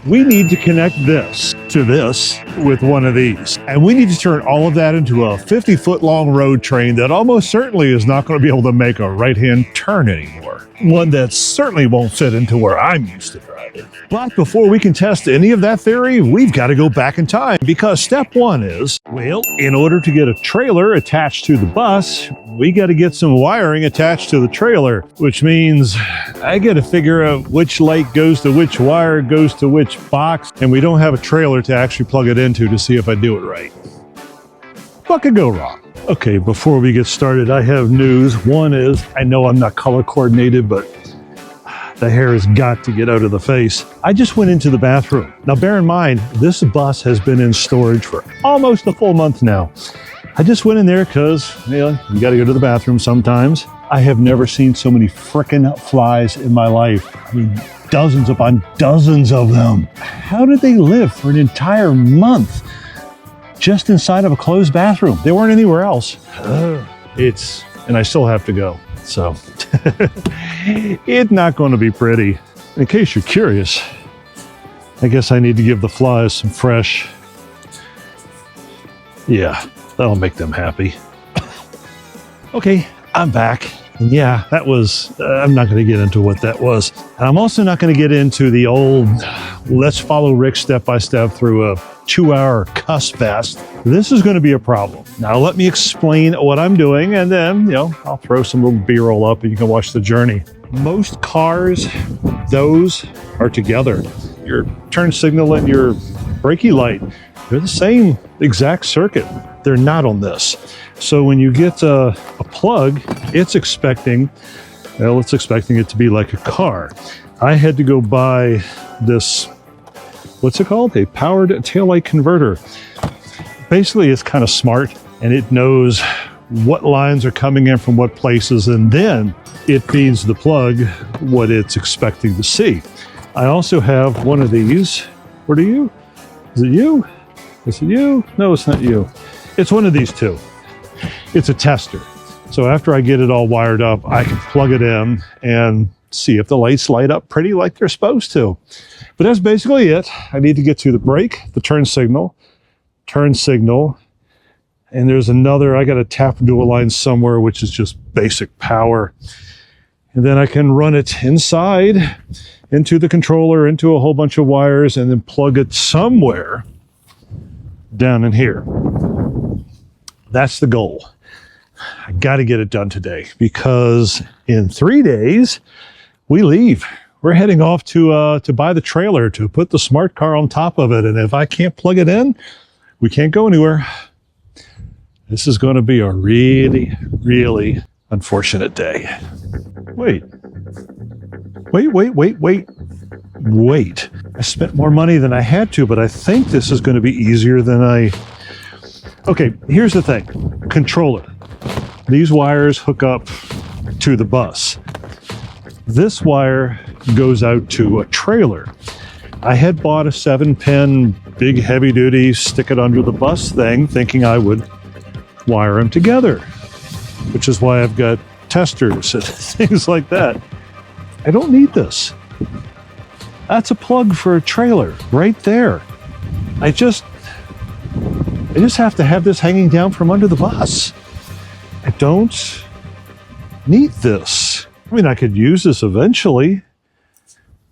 we need to connect this to this with one of these. And we need to turn all of that into a 50-foot long road train that almost certainly is not going to be able to make a right-hand turn anymore. One that certainly won't fit into where I'm used to driving. But before we can test any of that theory, we've got to go back in time, because step one is, well, in order to get a trailer attached to the bus, we got to get some wiring attached to the trailer, which means I got to figure out which light goes to which wire, goes to which box, and we don't have a trailer to actually plug it into to see if I do it right. What could go wrong? Okay, before we get started, I have news. One is, I know I'm not color coordinated, but the hair has got to get out of the face. I just went into the bathroom. Now, bear in mind, this bus has been in storage for almost a full month now. I just went in there because, you know, you got to go to the bathroom sometimes. I have never seen so many frickin' flies in my life. I mean, dozens upon dozens of them. How did they live for an entire month just inside of a closed bathroom? They weren't anywhere else. And I still have to go. So it's not going to be pretty. In case you're curious, I guess I need to give the flies some fresh. Yeah, that'll make them happy. Okay, I'm back. And yeah, that was, I'm not going to get into what that was. And I'm also not going to get into the old, let's follow Rick step by step through a 2-hour cuss fest. This is going to be a problem. Now let me explain what I'm doing, and then, you know, I'll throw some little B-roll up and you can watch the journey. Most cars, those are together. Your turn signal and your braking light, they're the same exact circuit. They're not on this. So when you get a plug, it's expecting it to be like a car. I had to go buy this, what's it called? A powered taillight converter. Basically, it's kind of smart, and it knows what lines are coming in from what places, and then it feeds the plug what it's expecting to see. I also have one of these. What are you? Is it you? Is it you? No, it's not you. It's one of these two. It's a tester. So after I get it all wired up, I can plug it in and see if the lights light up pretty like they're supposed to. But that's basically it. I need to get to the brake, the turn signal, and there's another, I got to tap into a line somewhere, which is just basic power. And then I can run it inside into the controller, into a whole bunch of wires, and then plug it somewhere down in here. That's the goal. I got to get it done today, because in 3 days we leave. We're heading off to buy the trailer to put the smart car on top of it. And if I can't plug it in, we can't go anywhere. This is going to be a really, really unfortunate day. Wait. I spent more money than I had to, but I think this is going to be easier than Okay, here's the thing. Controller. These wires hook up to the bus. This wire goes out to a trailer. I had bought a 7-pin, big heavy-duty, stick it under the bus thing, thinking I would wire them together, which is why I've got testers and things like that. I don't need this. That's a plug for a trailer right there. I just have to have this hanging down from under the bus. I don't need this. I mean, I could use this eventually,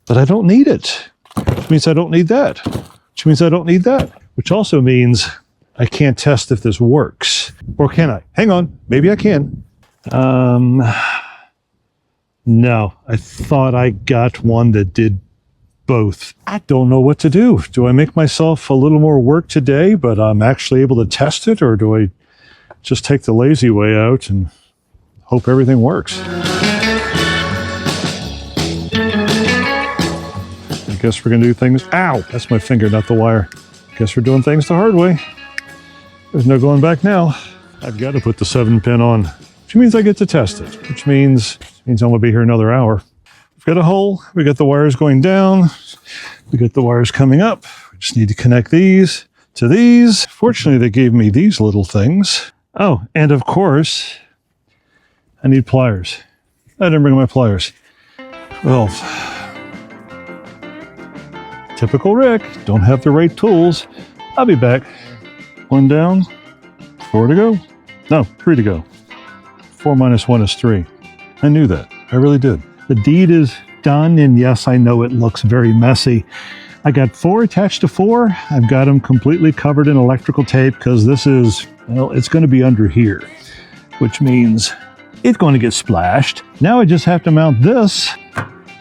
but I don't need it. Which means I don't need that. Which means I don't need that. Which also means I can't test if this works. Or can I? Hang on. Maybe I can. No, I thought I got one that did both. I don't know what to do. Do I make myself a little more work today, but I'm actually able to test it? Or do I just take the lazy way out and hope everything works? I guess we're going to do things. Ow! That's my finger, not the wire. Guess we're doing things the hard way. There's no going back now. I've got to put the 7-pin on, which means I get to test it, which means I'm going to be here another hour. We've got a hole. We got the wires going down. We got the wires coming up. We just need to connect these to these. Fortunately, they gave me these little things. Oh, and of course, I need pliers. I didn't bring my pliers. Well, Typical Rick, don't have the right tools. I'll be back. 1 down, 4 to go. No, 3 to go. 4 minus 1 is 3. I knew that. I really did. The deed is done, and yes, I know it looks very messy. I got 4 attached to 4. I've got them completely covered in electrical tape because this is, well, it's going to be under here, which means it's going to get splashed. Now I just have to mount this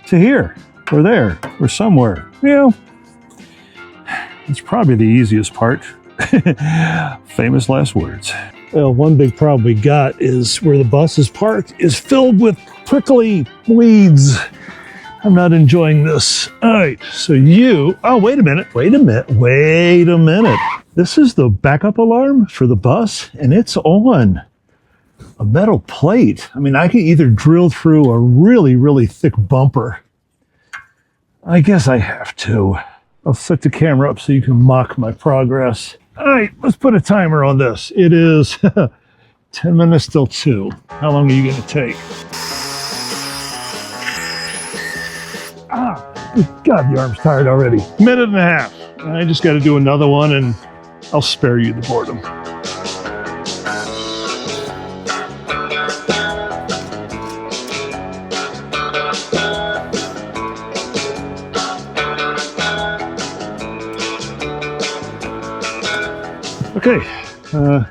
to here or there or somewhere. You know, it's probably the easiest part. Famous last words. Well, one big problem we got is where the bus is parked is filled with prickly weeds. I'm not enjoying this. All right, so oh, wait a minute. This is the backup alarm for the bus, and it's on a metal plate. I mean, I can either drill through a really, really thick bumper. I guess I have to. I'll set the camera up so you can mock my progress. All right, let's put a timer on this. It is 10 minutes till 2. How long are you going to take? God, the arm's tired already. 1.5 minutes. I just got to do another one, and I'll spare you the boredom. Okay,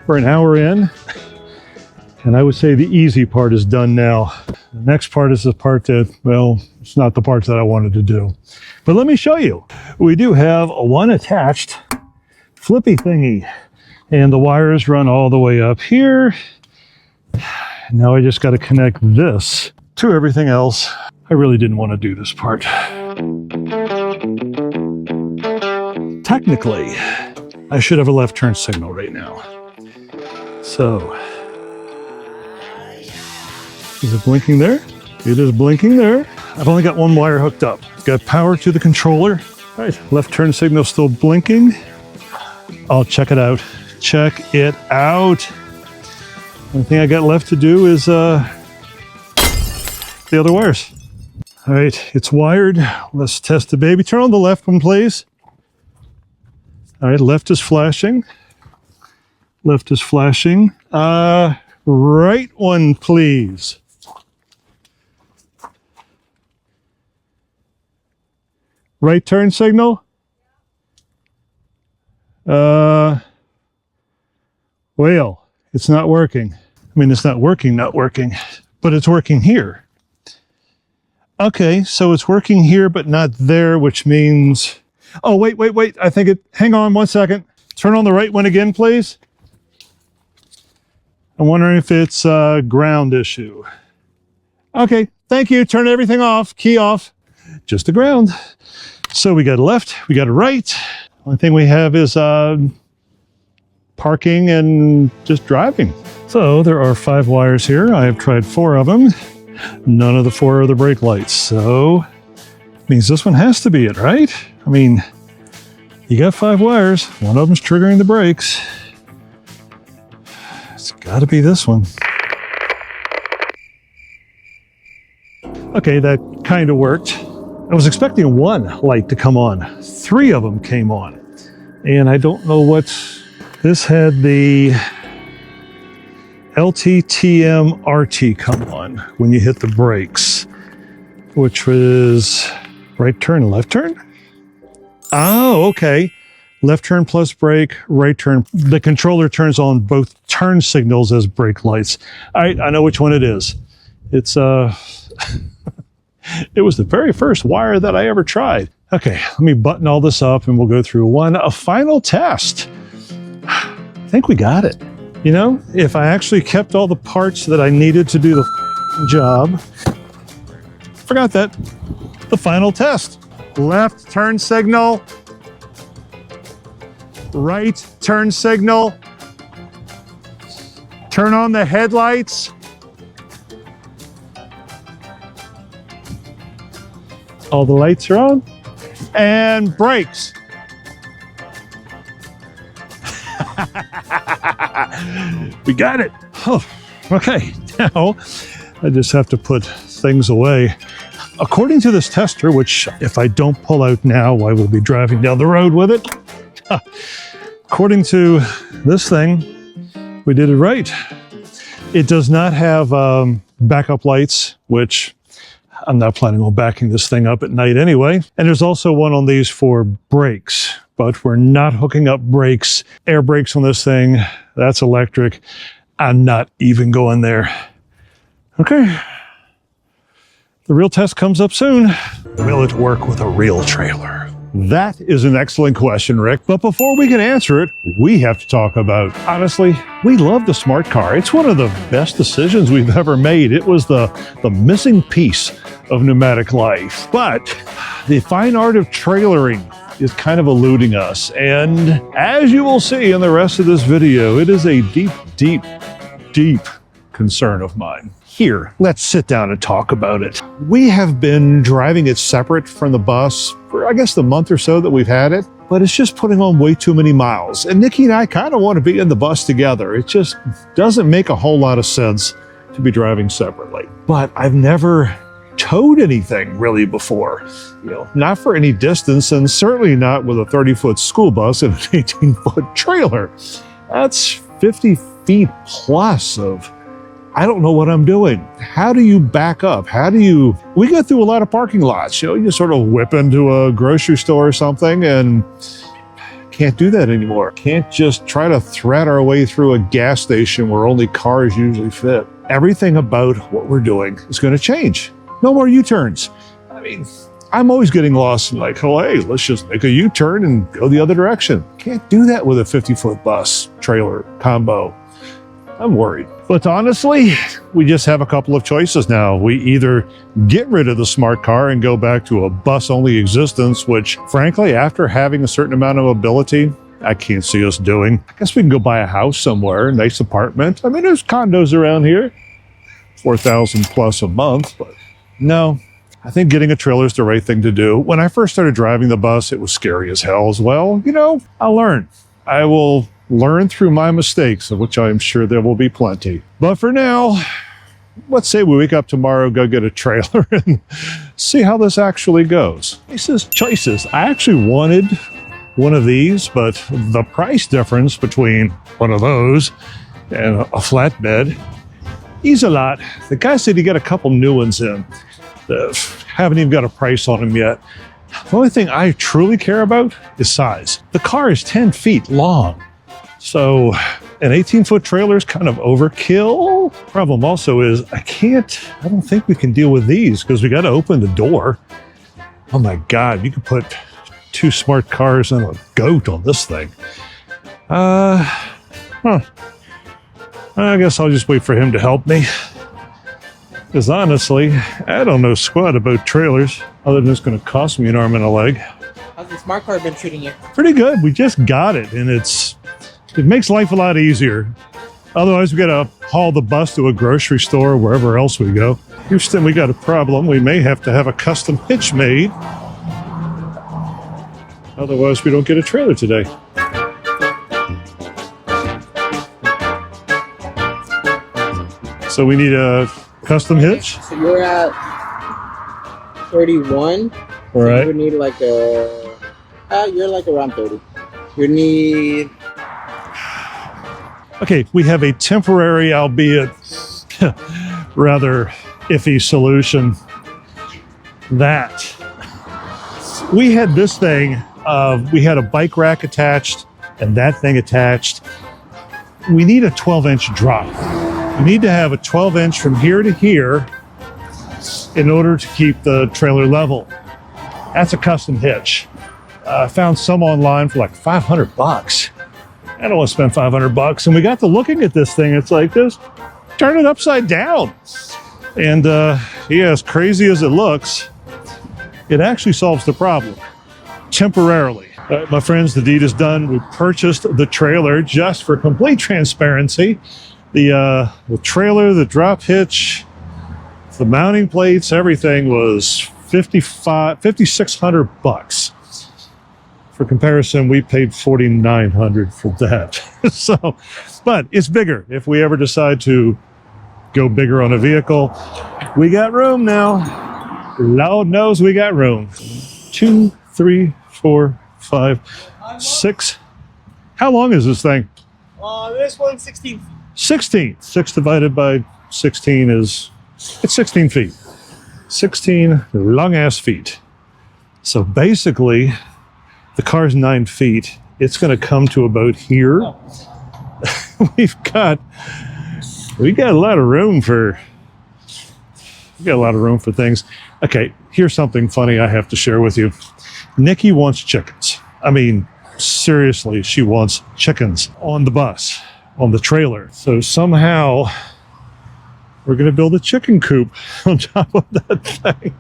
we're an hour in, and I would say the easy part is done now. The next part is the part that, well, it's not the part that I wanted to do. But let me show you. We do have a one attached flippy thingy, and the wires run all the way up here. Now I just got to connect this to everything else. I really didn't want to do this part. Technically, I should have a left turn signal right now. So, is it blinking there? It is blinking there. I've only got one wire hooked up. Got power to the controller. All right, left turn signal still blinking. I'll check it out. Check it out. Only thing I got left to do is the other wires. All right, it's wired. Let's test the baby. Turn on the left one, please. All right, left is flashing. Left is flashing. Right one, please. Right turn signal. Well, it's not working. I mean, it's not working, but it's working here. Okay, so it's working here, but not there, which means, oh, wait. I think hang on 1 second. Turn on the right one again, please. I'm wondering if it's a ground issue. Okay, thank you. Turn everything off, key off. Just the ground. So we got a left, we got a right. Only thing we have is parking and just driving. So there are 5 wires here. I have tried 4 of them. None of the 4 are the brake lights. So means this one has to be it, right? I mean, you got 5 wires. One of them's triggering the brakes. It's got to be this one. Okay, that kind of worked. I was expecting 1 light to come on. 3 of them came on. And I don't know what's... This had the LTTM RT come on when you hit the brakes, which was right turn, left turn? Oh, okay. Left turn plus brake, right turn. The controller turns on both turn signals as brake lights. All right, I know which one it is. It's it was the very first wire that I ever tried. Okay, let me button all this up and we'll go through a final test. I think we got it. You know, if I actually kept all the parts that I needed to do the job, forgot that. The final test. Left turn signal. Right turn signal. Turn on the headlights. All the lights are on. And brakes. We got it. Oh, okay, now I just have to put things away. According to this tester, which if I don't pull out now, I will be driving down the road with it. According to this thing, we did it right. It does not have backup lights, which I'm not planning on backing this thing up at night anyway. And there's also one on these for brakes, but we're not hooking up brakes, air brakes on this thing. That's electric. I'm not even going there. Okay. The real test comes up soon. Will it work with a real trailer? That is an excellent question, Rick. But before we can answer it, we have to talk about, honestly, we love the smart car. It's one of the best decisions we've ever made. It was the missing piece of nomadic life. But the fine art of trailering is kind of eluding us. And as you will see in the rest of this video, it is a deep, deep, deep concern of mine. Here, let's sit down and talk about it. We have been driving it separate from the bus for, I guess, the month or so that we've had it, but it's just putting on way too many miles. And Nikki and I kind of want to be in the bus together. It just doesn't make a whole lot of sense to be driving separately. But I've never towed anything really before, not for any distance, and certainly not with a 30-foot school bus and an 18-foot trailer. That's 50 feet plus of I don't know what I'm doing. How do you back up? We go through a lot of parking lots, you sort of whip into a grocery store or something and can't do that anymore. Can't just try to thread our way through a gas station where only cars usually fit. Everything about what we're doing is going to change. No more U-turns. I mean, I'm always getting lost in like, oh, hey, let's just make a U-turn and go the other direction. Can't do that with a 50-foot bus, trailer, combo. I'm worried. But honestly, we just have a couple of choices now. We either get rid of the smart car and go back to a bus-only existence, which frankly, after having a certain amount of ability, I can't see us doing. I guess we can go buy a house somewhere, a nice apartment. I mean, there's condos around here, $4,000 plus a month, but no. I think getting a trailer is the right thing to do. When I first started driving the bus, it was scary as hell as well. I'll learn. I will learn through my mistakes, of which I am sure there will be plenty. But for now, let's say we wake up tomorrow, go get a trailer, and see how this actually goes. Choices. I actually wanted one of these, but the price difference between one of those and a flatbed is a lot. The guy said he got a couple new ones in. Haven't even got a price on them yet. The only thing I truly care about is size. The car is 10 feet long. So an 18-foot trailer is kind of overkill. Problem also is I don't think we can deal with these because we got to open the door. Oh my God, you could put 2 smart cars and a goat on this thing. I guess I'll just wait for him to help me. Because honestly, I don't know squat about trailers, other than it's going to cost me an arm and a leg. How's the smart car been treating you? Pretty good. We just got it, and it makes life a lot easier. Otherwise, we got to haul the bus to a grocery store or wherever else we go. Houston, we got a problem. We may have to have a custom hitch made. Otherwise, we don't get a trailer today. So we need a custom hitch? So you're at 31. All right. You would need like you're like around 30. You need... Okay, we have a temporary, albeit rather iffy solution. That we had this thing, we had a bike rack attached and that thing attached. We need a 12-inch drop. We need to have a 12-inch from here to here in order to keep the trailer level. That's a custom hitch. I found some online for like $500. I don't want to spend $500. And we got to looking at this thing. It's like this, turn it upside down. And as crazy as it looks, it actually solves the problem temporarily. My friends, the deed is done. We purchased the trailer just for complete transparency. The trailer, the drop hitch, the mounting plates, everything was $5,600. For comparison, we paid $4,900 for that. So, but it's bigger. If we ever decide to go bigger on a vehicle, we got room now. Lord knows we got room. 2, 3, 4, 5, 6. How long is this thing? This one's 16 feet. 16. 6 divided by 16 is, it's 16 feet. 16 long ass feet. So basically, the car's 9 feet. It's going to come to about here. Oh. we got a lot of room for things. Okay, here's something funny I have to share with you. Nikki wants chickens. I mean, seriously, she wants chickens on the bus, on the trailer. So somehow we're going to build a chicken coop on top of that thing.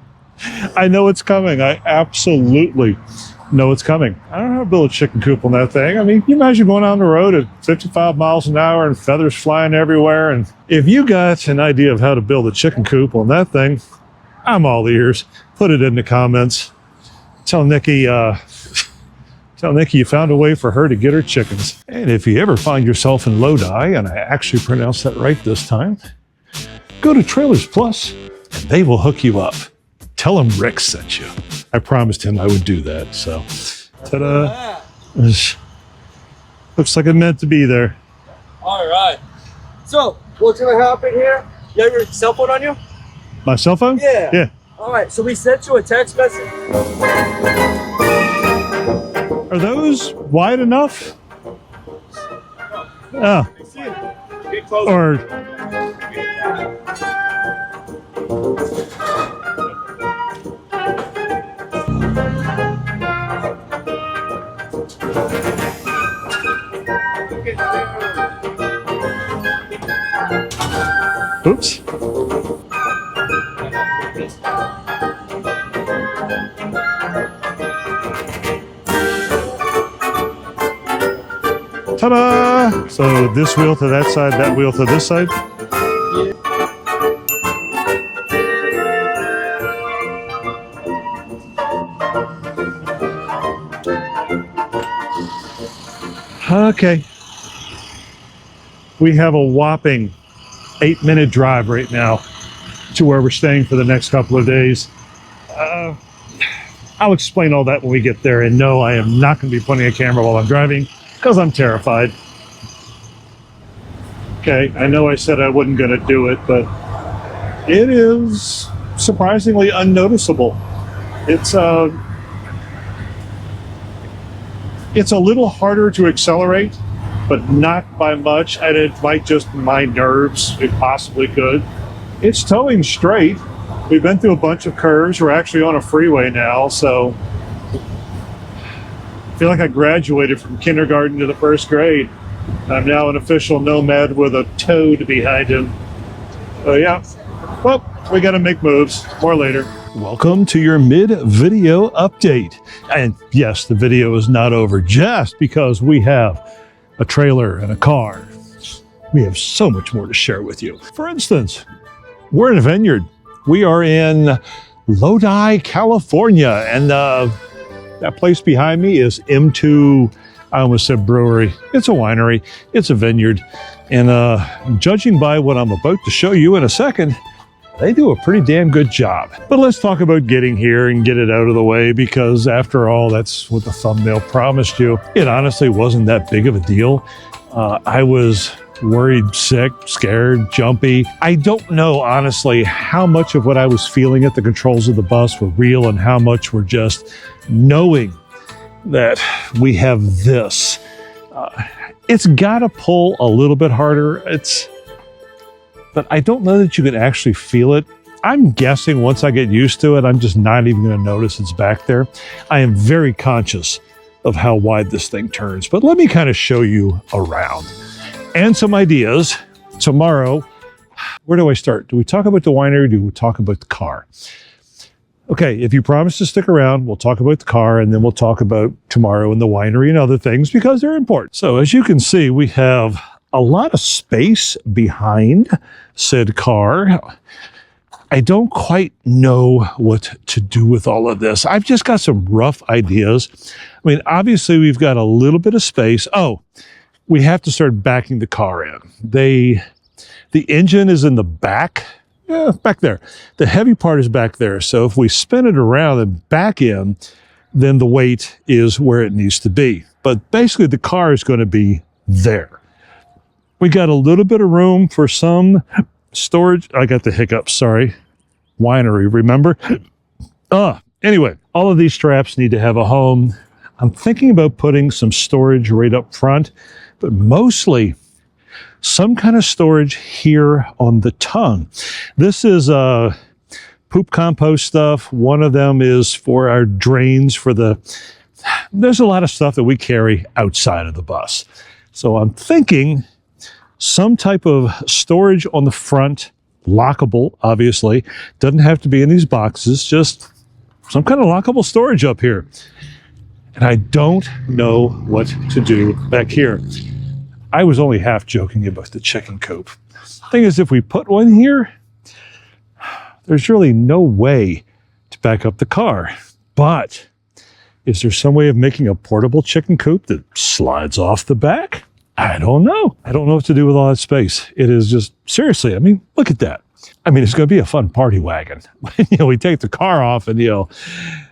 I know it's coming. I absolutely know it's coming. I don't know how to build a chicken coop on that thing. I mean, can you imagine going on the road at 55 miles an hour and feathers flying everywhere? And if you got an idea of how to build a chicken coop on that thing, I'm all ears. Put it in the comments. Tell Nikki you found a way for her to get her chickens. And if you ever find yourself in Lodi, and I actually pronounced that right this time, go to Trailers Plus and they will hook you up. Tell him Rick sent you. I promised him I would do that. So, ta-da. Looks like it meant to be there. All right. So, what's going to happen here? You have your cell phone on you? My cell phone? Yeah. Yeah. All right. So, we sent you a text message. Are those wide enough? Oh. Get closer. Or... Oops. Ta-da! So this wheel to that side, that wheel to this side? Okay. We have a whopping 8-minute drive right now to where we're staying for the next couple of days. I'll explain all that when we get there. And no, I am not going to be putting a camera while I'm driving because I'm terrified. Okay, I know I said I wasn't going to do it, but it is surprisingly unnoticeable. It's a little harder to accelerate, but not by much, and it might just be my nerves. It possibly could. It's towing straight. We've been through a bunch of curves. We're actually on a freeway now, so I feel like I graduated from kindergarten to the first grade. I'm now an official nomad with a toad behind him. So yeah, well, we got to make moves. More later. Welcome to your mid-video update. And yes, the video is not over just because we have a trailer and a car. We have so much more to share with you. For instance, we're in a vineyard. We are in Lodi, California, and that place behind me is M2, I almost said brewery. It's a winery, it's a vineyard, and judging by what I'm about to show you in a second, they do a pretty damn good job. But let's talk about getting here and get it out of the way, because after all, that's what the thumbnail promised you. It honestly wasn't that big of a deal. I was worried, sick, scared, jumpy. I don't know, honestly, how much of what I was feeling at the controls of the bus were real and how much were just knowing that we have this. It's got to pull a little bit harder. But I don't know that you can actually feel it. I'm guessing once I get used to it, I'm just not even going to notice it's back there. I am very conscious of how wide this thing turns, but let me kind of show you around and some ideas. Tomorrow, where do I start? Do we talk about the winery or do we talk about the car? Okay, if you promise to stick around, we'll talk about the car and then we'll talk about tomorrow and the winery and other things because they're important. So as you can see, we have a lot of space behind said car. I don't quite know what to do with all of this. I've just got some rough ideas. I mean, obviously we've got a little bit of space. Oh, we have to start backing the car in. The engine is in the back back there. The heavy part is back there. So if we spin it around and back in, then the weight is where it needs to be. But basically the car is going to be there. We got a little bit of room for some storage. I got the hiccups, sorry. Winery, remember? Anyway, all of these straps need to have a home. I'm thinking about putting some storage right up front, but mostly some kind of storage here on the tongue. This is poop compost stuff. One of them is for our drains there's a lot of stuff that we carry outside of the bus. So I'm thinking some type of storage on the front, lockable, obviously. Doesn't have to be in these boxes, just some kind of lockable storage up here. And I don't know what to do back here. I was only half joking about the chicken coop. Thing is, if we put one here, there's really no way to back up the car. But is there some way of making a portable chicken coop that slides off the back? I don't know. I don't know what to do with all that space. It is just, seriously, I mean, look at that. I mean, it's going to be a fun party wagon. We take the car off and,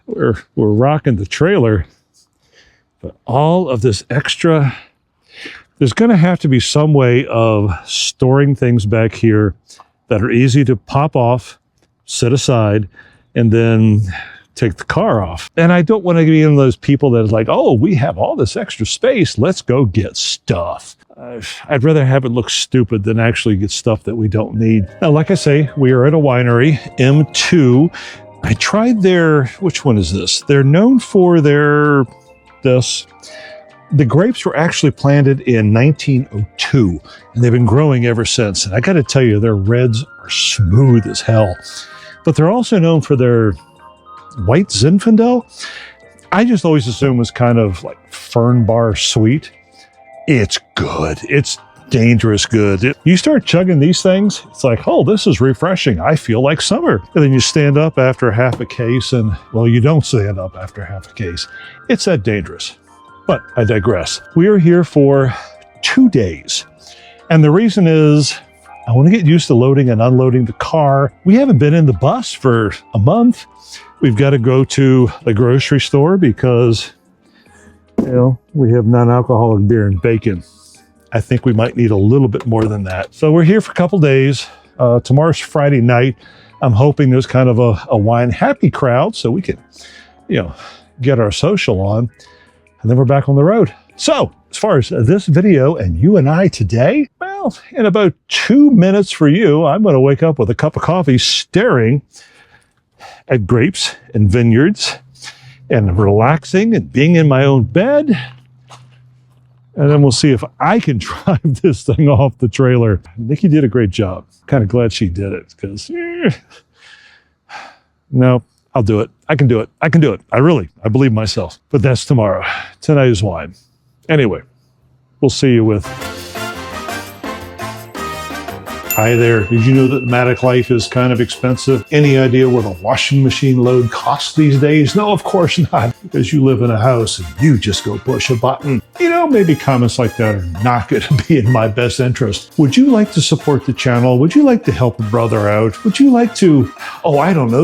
we're rocking the trailer. But all of this extra, there's going to have to be some way of storing things back here that are easy to pop off, set aside, and then take the car off. And I don't want to be one of those people that is like, oh, we have all this extra space, let's go get stuff. I'd rather have it look stupid than actually get stuff that we don't need. Now, like I say, we are at a winery, M2. I tried which one is this? They're known for this. The grapes were actually planted in 1902, and they've been growing ever since. And I got to tell you, their reds are smooth as hell. But they're also known for their white Zinfandel. I just always assumed was kind of like fern bar sweet. It's good. It's dangerous good. You start chugging these things, it's like, oh, this is refreshing. I feel like summer. And then you stand up after half a case and, well, you don't stand up after half a case. It's that dangerous. But I digress. We are here for 2 days. And the reason is I want to get used to loading and unloading the car. We haven't been in the bus for a month. We've got to go to the grocery store because, we have non-alcoholic beer and bacon. I think we might need a little bit more than that. So we're here for a couple days. Tomorrow's Friday night. I'm hoping there's kind of a wine happy crowd so we can, get our social on. And then we're back on the road. So as far as this video and you and I today, well, in about 2 minutes for you, I'm going to wake up with a cup of coffee staring at grapes and vineyards and relaxing and being in my own bed. And then we'll see if I can drive this thing off the trailer. Nikki did a great job. Kind of glad she did it because, no, I'll do it. I can do it. I can do it. I believe myself. But that's tomorrow. Tonight is wine. Anyway, we'll see you with... Hi there. Did you know that nomadic life is kind of expensive? Any idea what a washing machine load costs these days? No, of course not, because you live in a house and you just go push a button. Maybe comments like that are not going to be in my best interest. Would you like to support the channel? Would you like to help a brother out? Would you like to,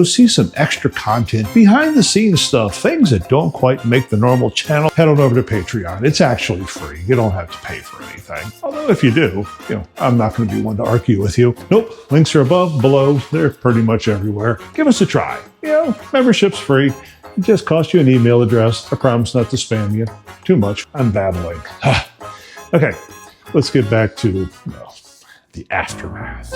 see some extra content, behind the scenes stuff, things that don't quite make the normal channel? Head on over to Patreon. It's actually free. You don't have to pay for anything. Although if you do, I'm not going to be one to argue with you. Nope. Links are above, below. They're pretty much everywhere. Give us a try. Membership's free. It just costs you an email address. I promise not to spam you too much. I'm babbling. Okay, let's get back to the aftermath.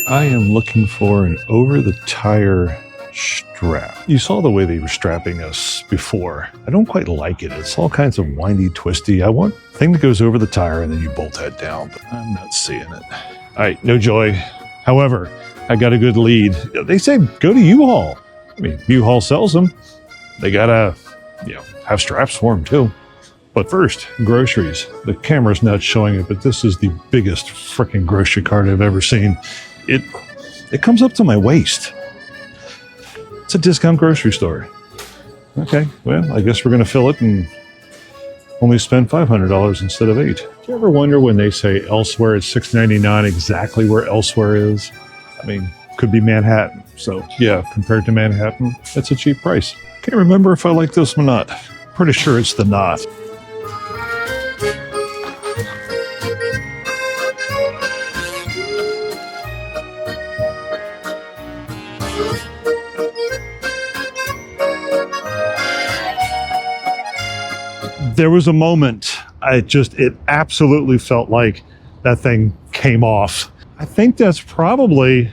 I am looking for an over-the-tire strap. You saw the way they were strapping us before. I don't quite like it. It's all kinds of windy, twisty. I want a thing that goes over the tire and then you bolt that down, but I'm not seeing it. All right, no joy. However, I got a good lead. They say go to U-Haul. I mean, U-Haul sells them. They gotta, have straps for them too. But first, groceries. The camera's not showing it, but this is the biggest freaking grocery cart I've ever seen. It comes up to my waist. It's a discount grocery store. Okay, well, I guess we're going to fill it and only spend $500 instead of $8. Do you ever wonder when they say elsewhere it's $6.99 exactly where elsewhere is? I mean, could be Manhattan. So yeah, compared to Manhattan, that's a cheap price. Can't remember if I like this or not. Pretty sure it's the knot. There was a moment, it absolutely felt like that thing came off. I think that's probably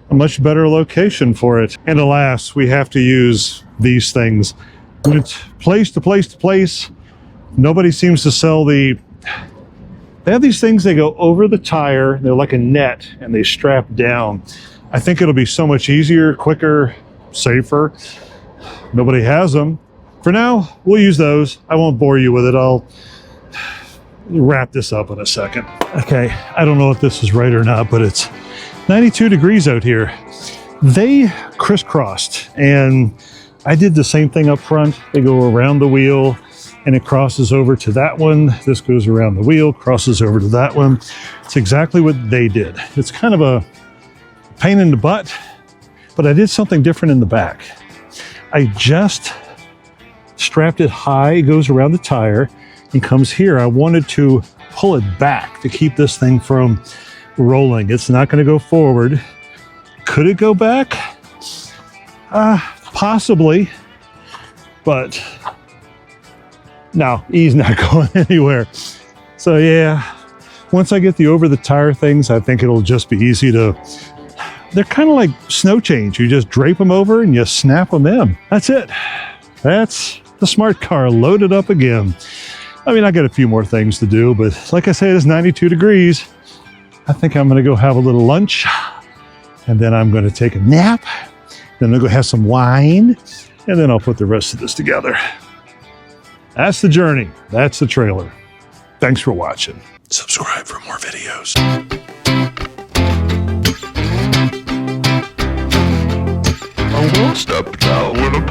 a much better location for it. And alas, we have to use these things. Went place to place to place. Nobody seems to sell they have these things, they go over the tire, they're like a net, and they strap down. I think it'll be so much easier, quicker, safer. Nobody has them. For now, we'll use those. I won't bore you with it. I'll wrap this up in a second. Okay, I don't know if this is right or not, but it's 92 degrees out here. They crisscrossed, and I did the same thing up front. They go around the wheel, and it crosses over to that one. This goes around the wheel, crosses over to that one. It's exactly what they did. It's kind of a pain in the butt, but I did something different in the back. I just strapped it high, it goes around the tire and comes here. I wanted to pull it back to keep this thing from rolling. It's not going to go forward. Could it go back? Possibly, but no, he's not going anywhere. So yeah, once I get the over the tire things, I think it'll just be easy to, they're kind of like snow chains. You just drape them over and you snap them in. That's it. That's the smart car loaded up again. I mean, I got a few more things to do, but like I said, it's 92 degrees. I think I'm going to go have a little lunch, and then I'm going to take a nap. Then I'll go have some wine, and then I'll put the rest of this together. That's the journey. That's the trailer. Thanks for watching. Subscribe for more videos. I will step down when I'm